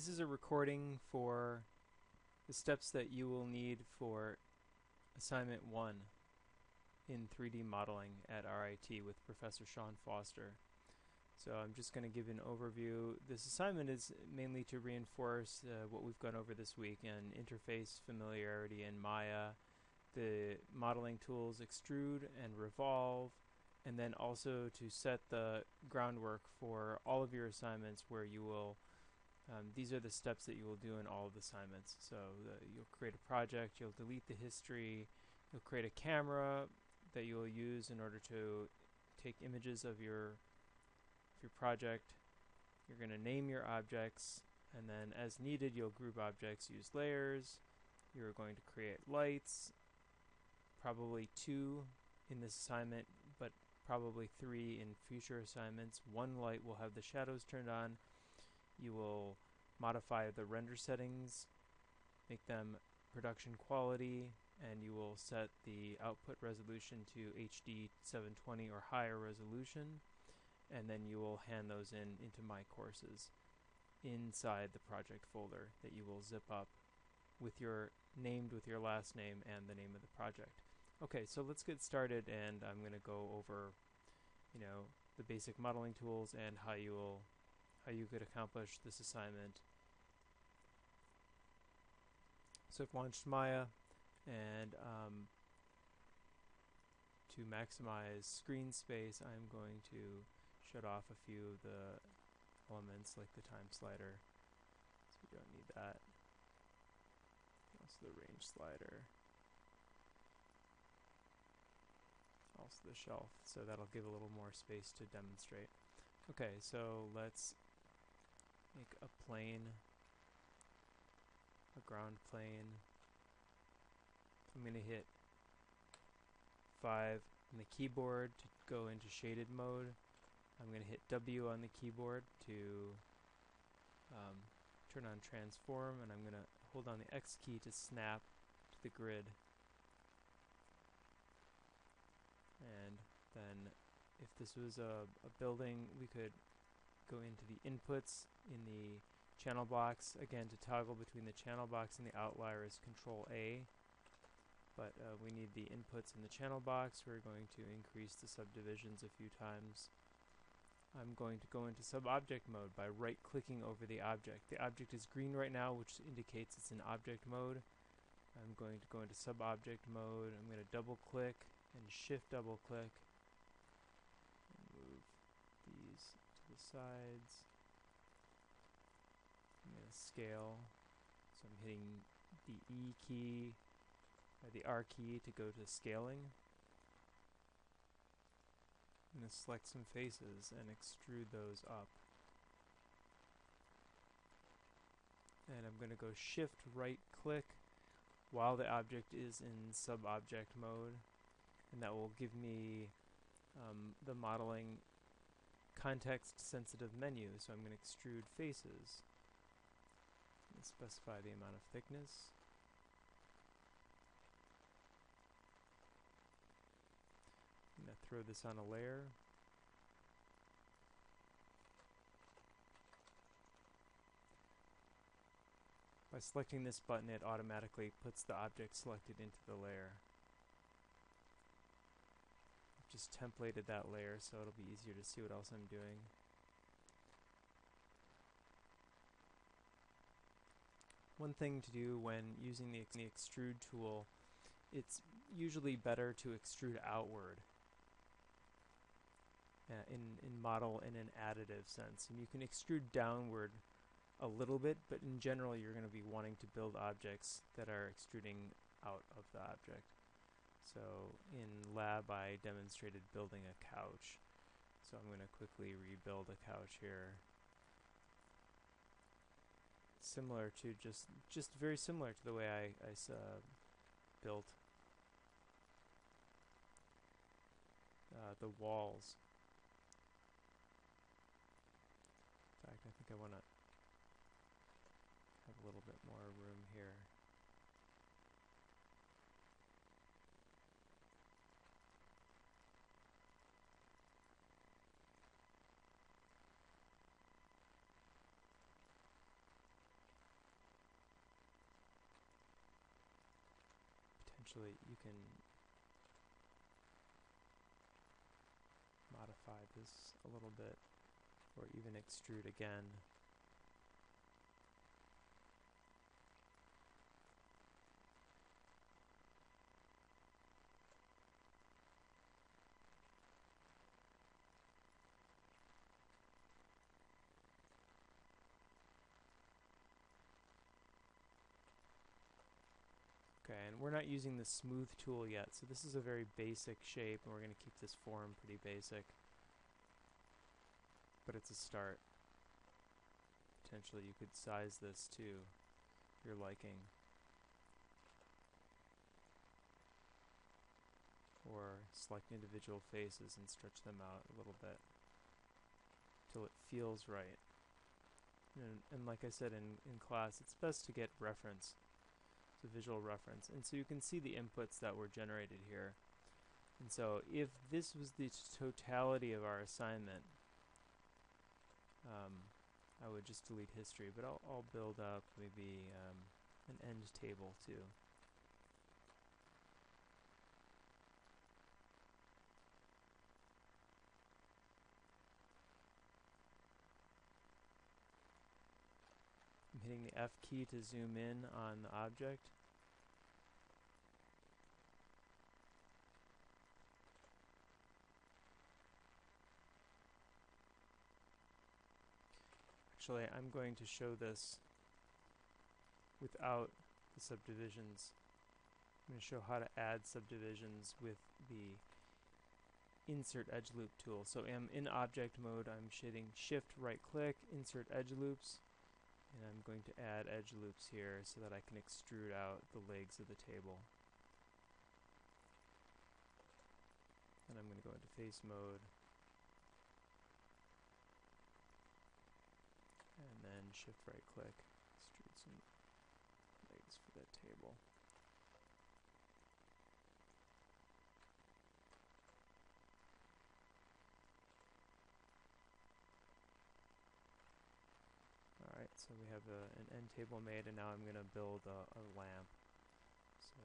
This is a recording for the steps that you will need for assignment 1 in 3D modeling at RIT with Professor Shaun Foster. So I'm just going to give an overview. This assignment is mainly to reinforce what we've gone over this week in interface familiarity in Maya, the modeling tools extrude and revolve, and then also to set the groundwork for all of your assignments where you will these are the steps that you will do in all of the assignments. So you'll create a project, you'll delete the history, you'll create a camera that you will use in order to take images of your project. You're going to name your objects, and then as needed you'll group objects, use layers. You're going to create lights, probably 2 in this assignment, but probably 3 in future assignments. One light will have the shadows turned on. You will modify the render settings, make them production quality, and you will set the output resolution to HD 720 or higher resolution, and then you will hand those into My Courses inside the project folder that you will zip up with your last name and the name of the project. Okay, so let's get started, and I'm going to go over the basic modeling tools and how you could accomplish this assignment. So I've launched Maya, and to maximize screen space I'm going to shut off a few of the elements like the time slider, so we don't need that. Also the range slider, also the shelf, so that'll give a little more space to demonstrate. Okay, so let's make a plane, a ground plane. I'm going to hit 5 on the keyboard to go into shaded mode. I'm going to hit W on the keyboard to turn on transform, and I'm going to hold down the X key to snap to the grid. And then if this was a building, we could go into the inputs in the channel box. Again, to toggle between the channel box and the outlier is Control A, but we need the inputs in the channel box. We're going to increase the subdivisions a few times. I'm going to go into sub-object mode by right-clicking over the object. The object is green right now, which indicates it's in object mode. I'm going to go into sub-object mode. I'm going to double-click and shift double-click and move these to the sides. I'm going to scale, so I'm hitting the E key or the R key to go to scaling. I'm going to select some faces and extrude those up. And I'm going to go shift right click while the object is in sub-object mode, and that will give me the modeling context sensitive menu. So I'm going to extrude faces and specify the amount of thickness. I'm going to throw this on a layer. By selecting this button, it automatically puts the object selected into the layer. I've just templated that layer so it'll be easier to see what else I'm doing. One thing to do when using the extrude tool, it's usually better to extrude outward in model in an additive sense. And you can extrude downward a little bit, but in general you're going to be wanting to build objects that are extruding out of the object. So in lab I demonstrated building a couch, so I'm going to quickly rebuild a couch here. Similar to just very similar to the way I built the walls. In fact, I think I want to have a little bit more room here. potentially you can modify this a little bit, or even extrude again. Okay, and we're not using the smooth tool yet, so this is a very basic shape, and we're going to keep this form pretty basic. But it's a start. Potentially you could size this to your liking. Or select individual faces and stretch them out a little bit till it feels right. And like I said in class, it's best to get reference. It's a visual reference. And so you can see the inputs that were generated here. And so if this was the totality of our assignment, I would just delete history, but I'll build up maybe an end table too. I'm hitting the F key to zoom in on the object. Actually, I'm going to show this without the subdivisions. I'm going to show how to add subdivisions with the Insert Edge Loop tool. So I'm in object mode, I'm hitting Shift right click, Insert Edge Loops, and I'm going to add edge loops here so that I can extrude out the legs of the table. And I'm going to go into face mode, and then Shift right click, extrude some legs for that table. Alright, so we have an end table made, and now I'm going to build a lamp. So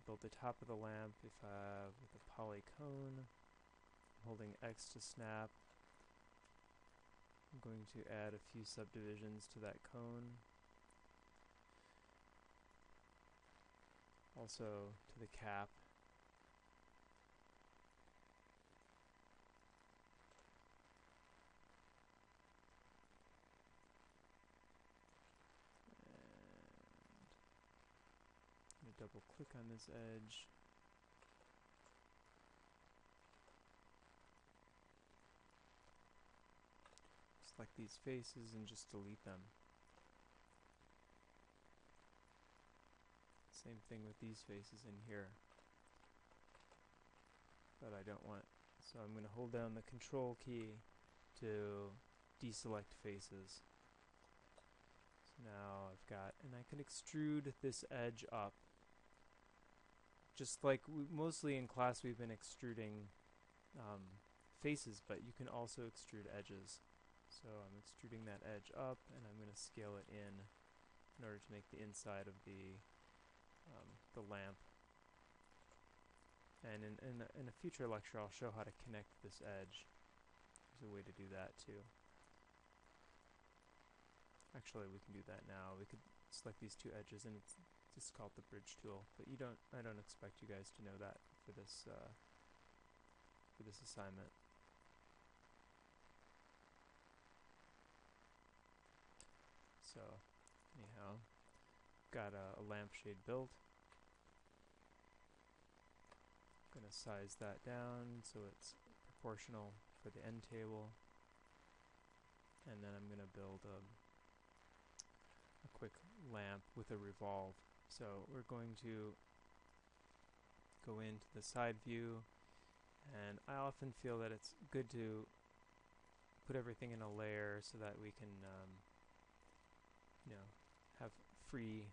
build the top of the lamp with a polycone. I'm holding X to snap. I'm going to add a few subdivisions to that cone. Also to the cap. I'm going to double click on this edge. Select these faces and just delete them. Same thing with these faces in here that I don't want. So I'm going to hold down the Control key to deselect faces. So now I've got, and I can extrude this edge up. Just like mostly in class we've been extruding faces, but you can also extrude edges. So I'm extruding that edge up, and I'm going to scale it in order to make the inside of the lamp. And in a future lecture I'll show how to connect this edge. There's a way to do that too. Actually, we can do that now. We could select these two edges, and it's just called the bridge tool. But I don't expect you guys to know that for this assignment. So, anyhow, got a lampshade built. I'm going to size that down so it's proportional for the end table. And then I'm going to build a quick lamp with a revolve. So we're going to go into the side view, and I often feel that it's good to put everything in a layer so that we can have free